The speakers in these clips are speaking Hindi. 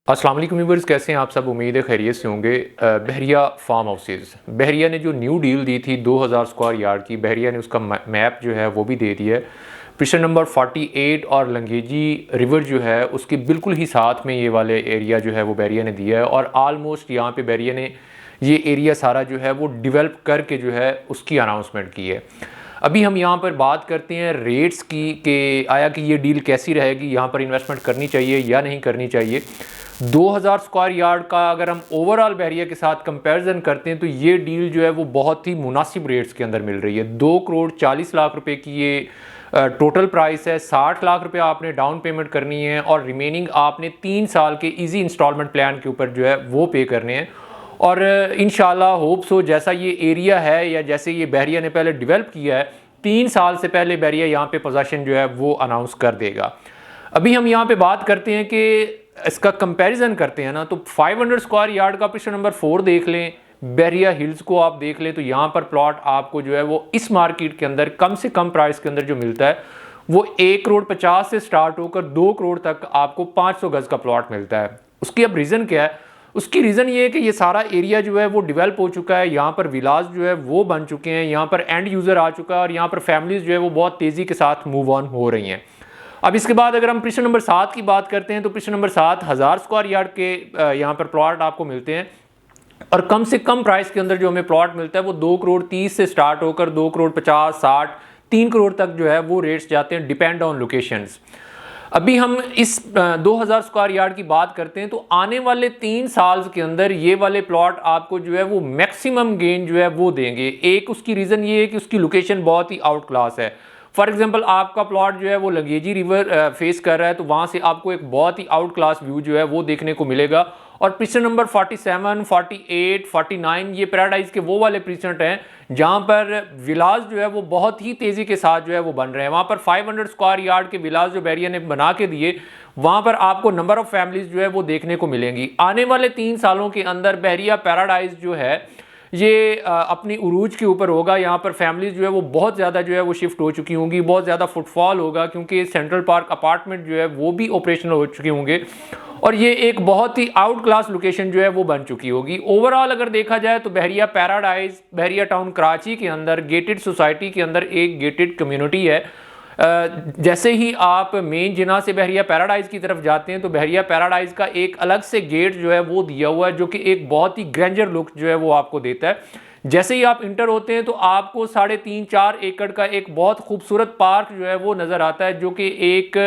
अस्सलाम वालेकुम व्यूअर्स, कैसे हैं आप सब। उम्मीद है खैरियत से होंगे। बहरिया फार्म हाउसेस, बहरिया ने जो न्यू डील दी थी 2000 स्क्वायर यार्ड की, बहरिया ने उसका मैप जो है वो भी दे दिया है। पिस्टन नंबर 48 और लंगेजी रिवर जो है उसके बिल्कुल ही साथ में ये वाले एरिया जो है वो बहरिया ने दिया है। और आलमोस्ट यहाँ पे बहरिया ने ये एरिया सारा जो है वो डिवेल्प करके जो है उसकी अनाउंसमेंट की है। अभी हम यहाँ पर बात करते हैं रेट्स की कि आया कि ये डील कैसी रहेगी, यहाँ पर इन्वेस्टमेंट करनी चाहिए या नहीं करनी चाहिए। 2000 स्क्वायर यार्ड का अगर हम ओवरऑल बहरिया के साथ कंपैरिजन करते हैं तो ये डील जो है वो बहुत ही मुनासिब रेट्स के अंदर मिल रही है। 2 करोड़ 40 लाख रुपए की ये टोटल प्राइस है। 60 लाख रुपए आपने डाउन पेमेंट करनी है और रिमेनिंग आपने 3 साल के इजी इंस्टॉलमेंट प्लान के ऊपर जो है वो पे करने हैं। और इंशाल्लाह होप्स हो जैसा ये एरिया है या जैसे ये बहरिया ने पहले डेवलप किया है, 3 साल से पहले बहरिया यहाँ पे पोजीशन जो है वो अनाउंस कर देगा। अभी हम यहाँ पे बात करते हैं कि इसका कंपैरिजन करते हैं ना, तो 500 स्क्वायर यार्ड का पिस्टन नंबर 4 देख लें, बहरिया हिल्स को आप देख लें, तो यहाँ पर प्लॉट आपको जो है वो इस मार्केट के अंदर कम से कम प्राइस के अंदर जो मिलता है वो 1 करोड़ 50 से स्टार्ट होकर 2 करोड़ तक आपको 500 गज का प्लॉट मिलता है। उसकी अब रीज़न क्या है? उसकी रीज़न ये है कि ये सारा एरिया जो है वो डेवलप हो चुका है, यहाँ पर विलास जो है वो बन चुके हैं, यहाँ पर एंड यूज़र आ चुका है और यहाँ पर फैमिलीज जो है वो बहुत तेज़ी के साथ मूव ऑन हो रही हैं। अब इसके बाद अगर हम पिस्टन नंबर 7 की बात करते हैं तो पिस्टन नंबर 7 1000 स्क्वायर यार्ड के यहाँ पर प्लॉट आपको मिलते हैं और कम से कम प्राइस के अंदर जो हमें प्लॉट मिलता है वो 2 करोड़ 30 से स्टार्ट होकर 2 करोड़ 50 60 3 करोड़ तक जो है वो रेट्स जाते हैं, डिपेंड ऑन लोकेशंस। अभी हम इस 2000 स्क्वायर यार्ड की बात करते हैं तो आने वाले 3 साल के अंदर ये वाले प्लॉट आपको जो है वो मैक्सिमम गेन जो है वो देंगे। एक उसकी रीज़न ये है कि उसकी लोकेशन बहुत ही आउट क्लास है। फॉर एग्जांपल आपका प्लॉट जो है वो लंगेजी रिवर फेस कर रहा है तो वहाँ से आपको एक बहुत ही आउट क्लास व्यू जो है वो देखने को मिलेगा। और पिस्टन नंबर 47, 48, 49 ये पैराडाइज के वो वाले पिस्टन हैं जहाँ पर विलास जो है वो बहुत ही तेज़ी के साथ जो है वो बन रहे हैं। वहाँ पर 500 स्क्वायर यार्ड के विलास जो बहरिया ने बना के दिए, वहाँ पर आपको नंबर ऑफ़ फैमिलीज जो है वो देखने को मिलेंगी। आने वाले 3 सालों के अंदर बहरिया पैराडाइज जो है ये अपनी उरूज के ऊपर होगा। यहाँ पर फैमिलीज जो है वो बहुत ज़्यादा जो है वो शिफ्ट हो चुकी होंगी, बहुत ज़्यादा फुटफॉल होगा क्योंकि सेंट्रल पार्क अपार्टमेंट जो है वो भी ऑपरेशनल हो चुके होंगे और ये एक बहुत ही आउट क्लास लोकेशन जो है वो बन चुकी होगी। ओवरऑल अगर देखा जाए तो बहरिया पैराडाइज बहरिया टाउन कराची के अंदर गेटेड सोसाइटी के अंदर एक गेटेड कम्युनिटी है। जैसे ही आप मेन जिना से बहरिया पैराडाइज की तरफ जाते हैं तो बहरिया पैराडाइज का एक अलग से गेट जो है वो दिया हुआ है जो कि एक बहुत ही ग्रैंडर लुक जो है वो आपको देता है। जैसे ही आप इंटर होते हैं तो आपको 3.5-4 एकड़ का एक बहुत खूबसूरत पार्क जो है वो नज़र आता है जो कि एक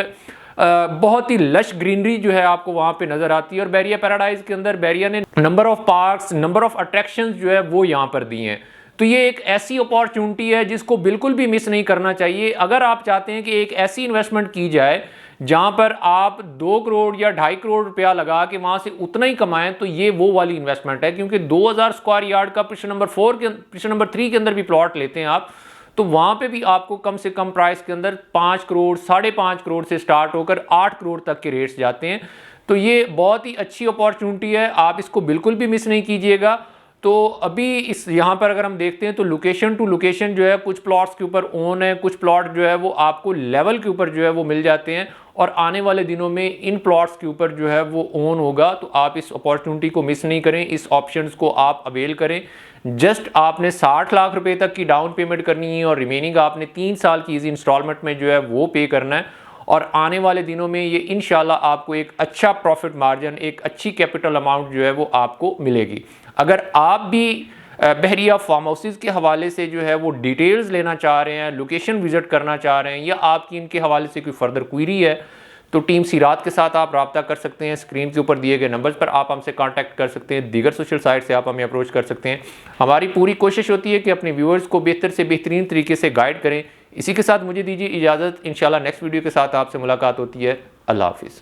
बहुत ही लश ग्रीनरी जो है आपको वहाँ पे नज़र आती है। और बहरिया पैराडाइज के अंदर बहरिया ने number of parks, number of attractions जो है वो यहाँ पर दिए हैं। तो ये एक ऐसी अपॉर्चुनिटी है जिसको बिल्कुल भी मिस नहीं करना चाहिए। अगर आप चाहते हैं कि एक ऐसी इन्वेस्टमेंट की जाए जहां पर आप 2 करोड़ या 2.5 करोड़ रुपया लगा के वहां से उतना ही कमाएं, तो ये वो वाली इन्वेस्टमेंट है। क्योंकि 2000 स्क्वायर यार्ड का पिस्टन नंबर 3 के अंदर भी प्लॉट लेते हैं आप तो वहां पे भी आपको कम से कम प्राइस के अंदर 5 करोड़ 5.5 करोड़ से स्टार्ट होकर 8 करोड़ तक के रेट्स जाते हैं। तो ये बहुत ही अच्छी अपॉर्चुनिटी है, आप इसको बिल्कुल भी मिस नहीं कीजिएगा। तो अभी इस यहाँ पर अगर हम देखते हैं तो लोकेशन टू लोकेशन जो है कुछ प्लॉट्स के ऊपर ओन है, कुछ प्लॉट जो है वो आपको लेवल के ऊपर जो है वो मिल जाते हैं और आने वाले दिनों में इन प्लॉट्स के ऊपर जो है वो ओन होगा। तो आप इस अपॉर्चुनिटी को मिस नहीं करें, इस ऑप्शंस को आप अवेल करें। जस्ट आपने 60 लाख रुपए तक की डाउन पेमेंट करनी है और रिमेनिंग आपने 3 साल की इजी इंस्टॉलमेंट में जो है वो पे करना है और आने वाले दिनों में ये इंशाल्लाह आपको एक अच्छा प्रॉफिट मार्जिन, एक अच्छी कैपिटल अमाउंट जो है वो आपको मिलेगी। अगर आप भी बहरिया फार्म हाउसेस के हवाले से जो है वो डिटेल्स लेना चाह रहे हैं, लोकेशन विजिट करना चाह रहे हैं या आपकी इनके हवाले से कोई फर्दर क्वेरी है तो टीम सिरात के साथ आप रब्ता कर सकते हैं। स्क्रीन के ऊपर दिए गए नंबर्स पर आप हमसे कांटेक्ट कर सकते हैं, दीगर सोशल साइट से आप हमें अप्रोच कर सकते हैं। हमारी पूरी कोशिश होती है कि अपने व्यूअर्स को बेहतर से बेहतरीन तरीके से गाइड करें। इसी के साथ मुझे दीजिए इजाज़त, इंशाल्लाह नेक्स्ट वीडियो के साथ आपसे मुलाकात होती है। अल्लाह हाफिज़।